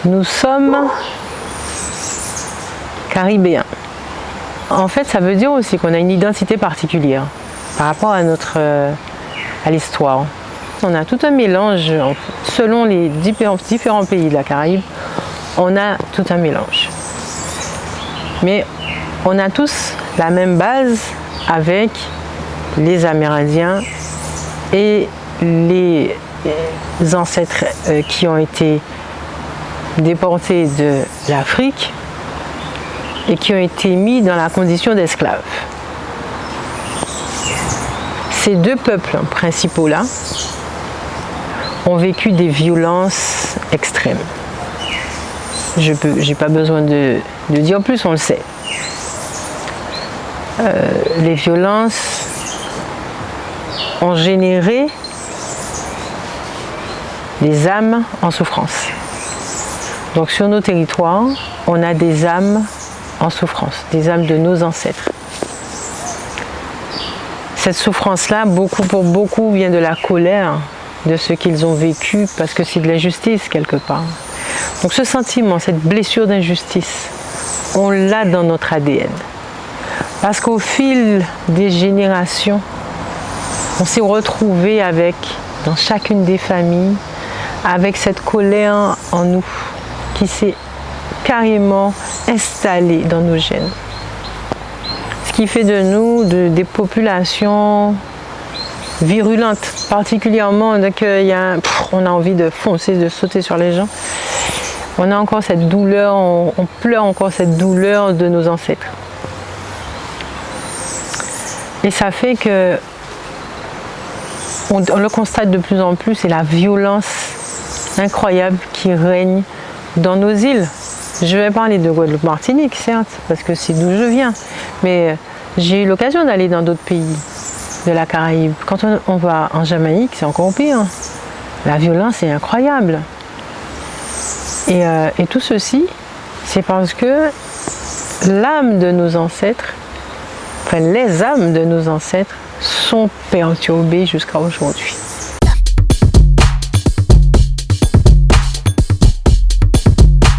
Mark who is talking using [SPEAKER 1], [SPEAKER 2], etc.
[SPEAKER 1] Nous sommes caribéens. En fait, ça veut dire aussi qu'on a une identité particulière par rapport à à l'histoire. On a tout un mélange, selon les différents pays de la Caraïbe, on a tout un mélange. Mais on a tous la même base avec les Amérindiens et les ancêtres qui ont été déportés de l'Afrique et qui ont été mis dans la condition d'esclaves. Ces deux peuples principaux-là ont vécu des violences extrêmes. Je n'ai pas besoin de dire plus, on le sait. Les violences ont généré des âmes en souffrance. Donc sur nos territoires, on a des âmes en souffrance, des âmes de nos ancêtres. Cette souffrance-là, pour beaucoup, vient de la colère de ce qu'ils ont vécu, parce que c'est de l'injustice quelque part. Donc ce sentiment, cette blessure d'injustice, on l'a dans notre ADN. Parce qu'au fil des générations, on s'est retrouvé dans chacune des familles, avec cette colère en nous, qui s'est carrément installée dans nos gènes. Ce qui fait de nous des populations virulentes, particulièrement dès on a envie de foncer, de sauter sur les gens. On a encore cette douleur, on pleure encore cette douleur de nos ancêtres. Et ça fait que on le constate de plus en plus, c'est la violence incroyable qui règne dans nos îles. Je vais parler de Guadeloupe-Martinique, certes, parce que c'est d'où je viens, mais j'ai eu l'occasion d'aller dans d'autres pays de la Caraïbe. Quand on va en Jamaïque, c'est encore pire. La violence est incroyable. Et tout ceci, c'est parce que l'âme de nos ancêtres, les âmes de nos ancêtres sont perturbées jusqu'à aujourd'hui.